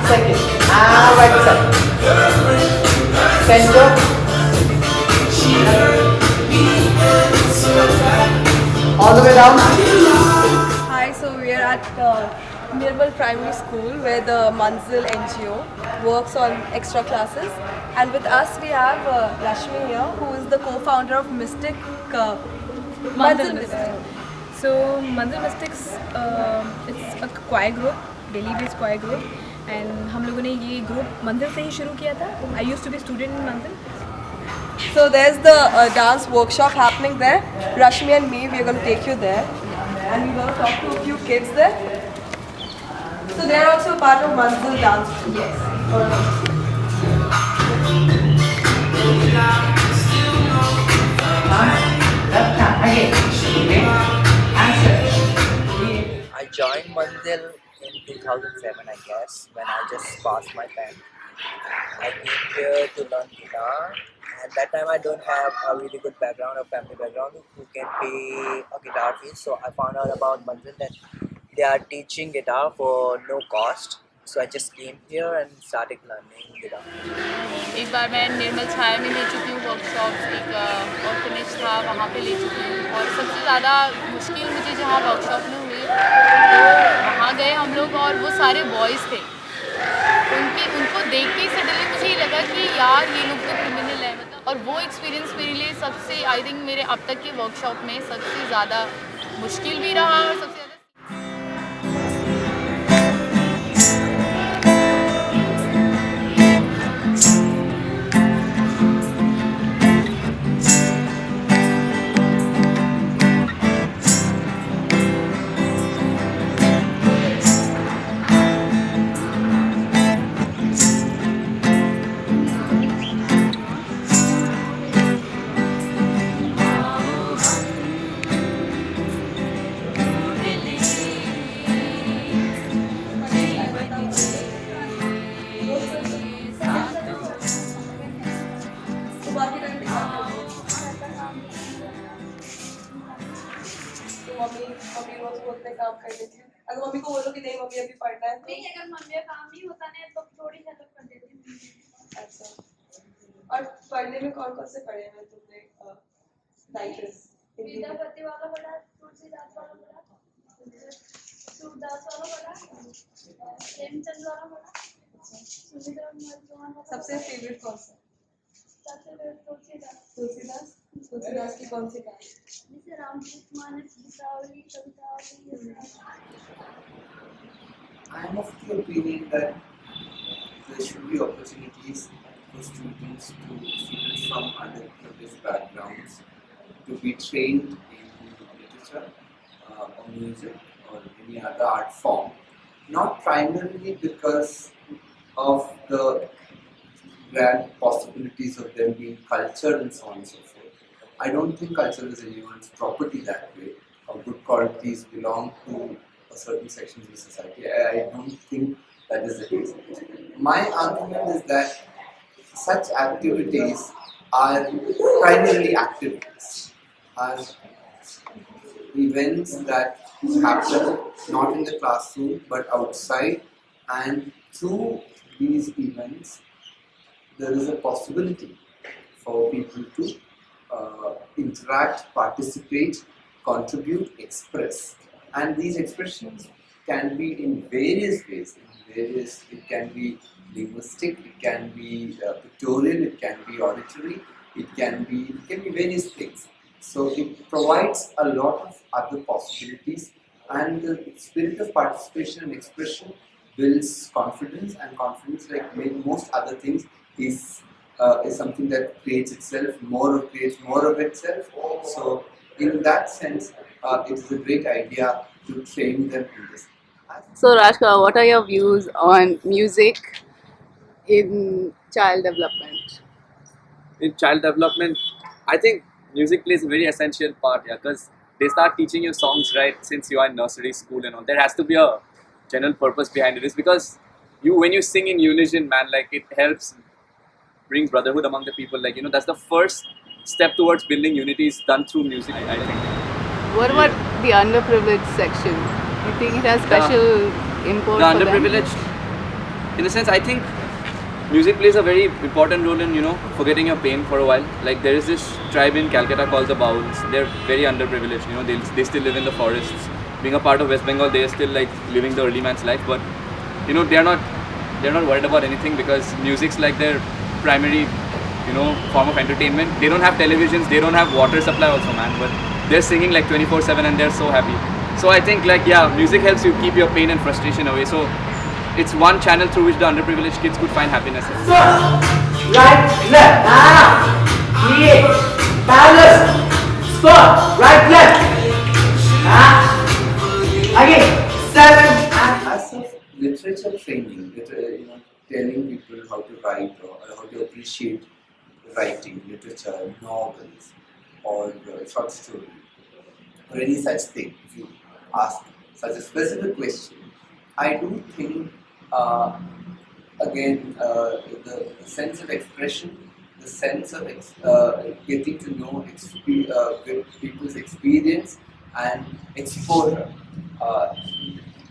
second, and right side. Center. All the way down. Hi, so we are at Nirmal Primary School where the Manzil NGO works on extra classes, and with us we have Rashmi here, who is the co-founder of Mystic Manzil Mystic. So Manzil Mystics, it's a choir group, Delhi-based choir group, and हम लोगों ने ये group मंदिर से ही शुरू किया था. I used to be a student in Manzil. So there's the dance workshop happening there. Rashmi and me, we are going to take you there, and we're going to talk to a few kids there. So they're also a part of Manzil dance. Yes. Left hand again. Okay. Answer. I joined Mandil in 2007, I guess, when I just passed my 10th. I came here to learn guitar. At that time, I don't have a really good background or family background who can pay a guitar fee. So I found out about Mandil that they are teaching guitar for no cost. So I just came here and started learning guitar. एक बार मैं निर्मल छाया में ले चुकी हूँ workshop, एक orphanage था वहाँ पे ले चुकी हूँ, और सबसे ज़्यादा मुश्किल मुझे जहाँ वर्कशॉप में हुई तो वहाँ गए हम लोग और वो सारे बॉयज़ थे. उनको देख के ही सडनली मुझे ये लगा कि यार ये लोग तो क्रिमिनल है, मतलब. और वो एक्सपीरियंस मेरे लिए सबसे, आई थिंक मेरे अब तक के वर्कशॉप में सबसे ज़्यादा मुश्किल भी रहा और सबसे ज़्यादा. मम्मी रोज बोलते काम कर देती हूँ. अगर मम्मी को बोलो कि नहीं मम्मी अभी पढ़ना है तो नहीं, अगर मम्मी का काम नहीं होता ना तो थोड़ी हेल्प कर देती हूँ. अच्छा. और पढ़ने में कौन कौन से पढ़े हैं तुमने? राइटर्स विद्यापति वाला पढ़ा, तुलसीदास वाला पढ़ा, सूरदास वाला पढ़ा, प्रेमचंद वाला पढ़ा, सुमित्रा चौहान वाला. सबसे फेवरेट कौन सा? सबसे तुलसीदास. तुलसीदास. तुलसीदास की कौन सी कहानी? जैसे Ramcharit Manas, Gitavali, Kavitavali. I am of the opinion that there should be opportunities for students from underprivileged backgrounds to be trained in literature or music or any other art form, not primarily because of the grand possibilities of them being cultured and so on and so forth. I don't think culture is anyone's property that way, or good qualities belong to a certain section of the society. I don't think that is the case. My argument is that such activities are primarily activities, are events that happen not in the classroom but outside, and through these events there is a possibility for people to interact, participate, contribute, express. And these expressions can be in various ways. It can be linguistic, it can be pictorial, it can be auditory, it can be various things. So it provides a lot of other possibilities, and the spirit of participation and expression builds confidence, and confidence, like most other things, is something that creates more of itself. So in that sense, it is a great idea to train them in this. So Rashka, what are your views on music in child development? In child development, I think music plays a very essential part here, because they start teaching you songs right since you are in nursery school and all. There has to be a general purpose behind it. It's because when you sing in unison, man, like it helps bring brotherhood among the people. Like, that's the first step towards building unity is done through music, I think. What about the underprivileged section? You think it has special import The for them? underprivileged, in the sense, I think music plays a very important role in, forgetting your pain for a while. Like there is this tribe in Calcutta called the Bauls. They're very underprivileged. They still live in the forests. Being a part of West Bengal, they're still like living the early man's life. But they're not worried about anything because music's like their primary, form of entertainment. They don't have televisions. They don't have water supply also, man. But they're singing like 24/7 and they're so happy. So I think music helps you keep your pain and frustration away. So it's one channel through which the underprivileged kids could find happiness. Right, left. Create. Balance. Spot. Right, left. Again. 7. As of literature training, telling people how to write or how to appreciate writing, literature, novels, or short story, or any such thing, if you ask such a specific question, I do think, the sense of expression, the sense of getting to know people's experience and exposure.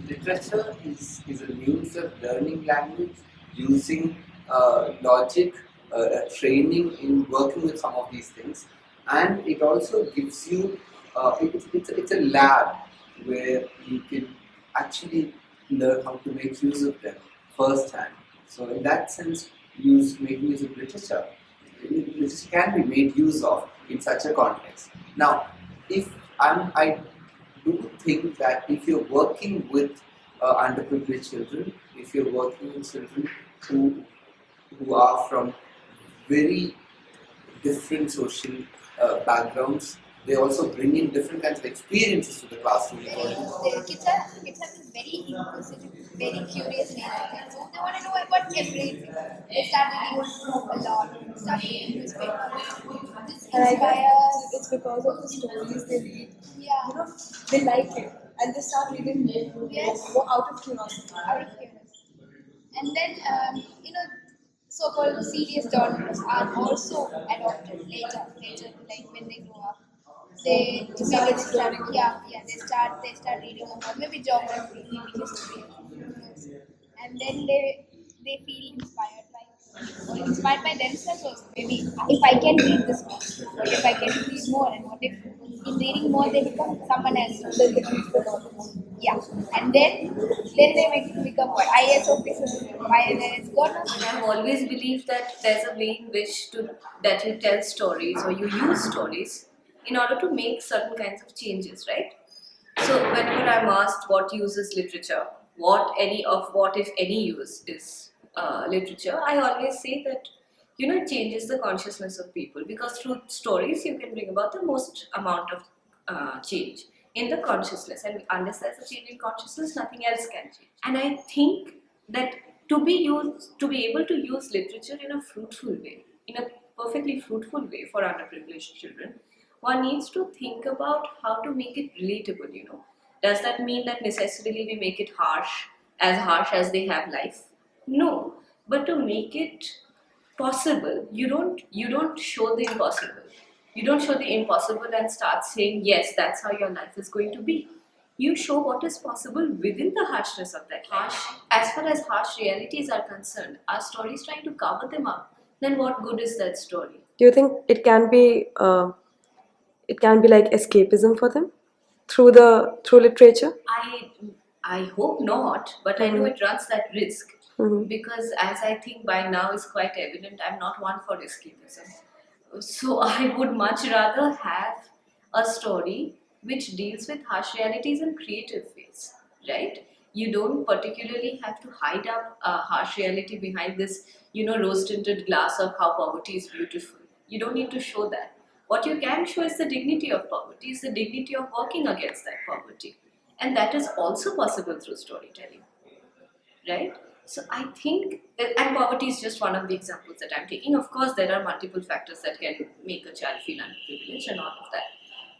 Literature is a means of learning language, using logic, training in working with some of these things, and it also gives you, it's a lab where you can actually learn how to make use of them firsthand. So in that sense, making use of literature can be made use of in such a context. Now, I do think that if you're working with underprivileged children, if you're working with children who are from very different social backgrounds, they also bring in different kinds of experiences to the classroom. The kids have this very inquisitive, very curious nature. So they want to know about everything. They start reading a lot, start reading newspapers. This inspires. It's because of the stories they read. Yeah. They like it and they start reading more. Yes. More out of curiosity. Out of curiosity. And then, so-called serious genres are also adopted later, like when they grow up. They start reading about maybe geography, maybe history, and then they feel inspired by themselves also. Maybe if I can read this book, what if I can read more, and what if in reading more they become someone else? Yeah, and then they become what IAS officers, IAS governors. I've always believed that there's a way in which that you tell stories or you use stories in order to make certain kinds of changes, right? So whenever I'm asked what uses literature, what if any use is literature, I always say that it changes the consciousness of people, because through stories you can bring about the most amount of change in the consciousness, and unless there's a change in consciousness, nothing else can change. And I think that to be able to use literature in a fruitful way, in a perfectly fruitful way for underprivileged children, one needs to think about how to make it relatable. Does that mean that necessarily we make it harsh as they have life? No, but to make it possible, you don't show the impossible. You don't show the impossible and start saying, yes, that's how your life is going to be. You show what is possible within the harshness of that life. As far as harsh realities are concerned, our story is trying to cover them up. Then what good is that story? Do you think it can be like escapism for them through literature? I hope not, but I know it runs that risk. Because as I think by now is quite evident, I'm not one for escapism. So I would much rather have a story which deals with harsh realities in creative ways, right? You don't particularly have to hide up a harsh reality behind this, rose-tinted glass of how poverty is beautiful. You don't need to show that. What you can show is the dignity of poverty, is the dignity of working against that poverty. And that is also possible through storytelling, right? So I think, and poverty is just one of the examples that I'm taking. Of course, there are multiple factors that can make a child feel underprivileged and all of that.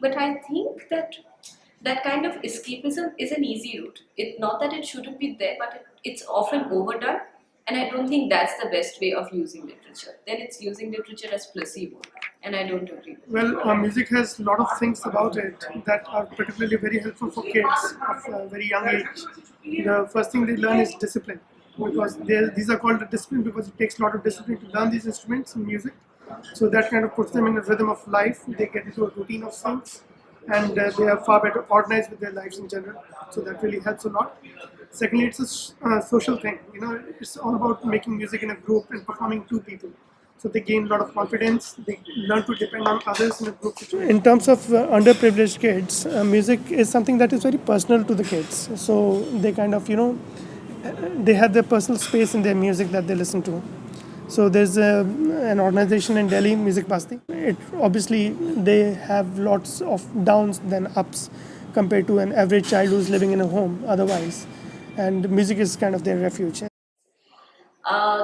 But I think that kind of escapism is an easy route. Not that it shouldn't be there, but it's often overdone. And I don't think that's the best way of using literature. Then it's using literature as placebo. And I don't agree with that. Well, music has a lot of things about it that are particularly very helpful for kids of a very young age. The first thing they learn is discipline. because these are called a discipline because it takes a lot of discipline to learn these instruments in music. So that kind of puts them in a rhythm of life. They get into a routine of things, and they are far better organized with their lives in general. So that really helps a lot. Secondly, it's a social thing. It's all about making music in a group and performing to people. So they gain a lot of confidence. They learn to depend on others in a group situation. In terms of underprivileged kids, music is something that is very personal to the kids. So they kind of, they have their personal space in their music that they listen to. So there's an organization in Delhi, Music Basti. It obviously they have lots of downs than ups compared to an average child who's living in a home otherwise, and music is kind of their refuge.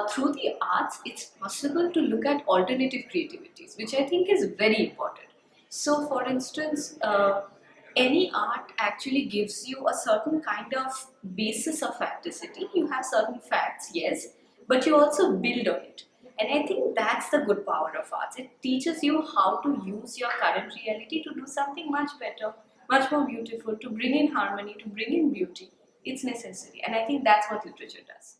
Through the arts, it's possible to look at alternative creativities, which I think is very important. So, for instance, any art actually gives you a certain kind of basis of facticity. You have certain facts, yes, but you also build on it. And I think that's the good power of arts. It teaches you how to use your current reality to do something much better, much more beautiful, to bring in harmony, to bring in beauty. It's necessary. And I think that's what literature does.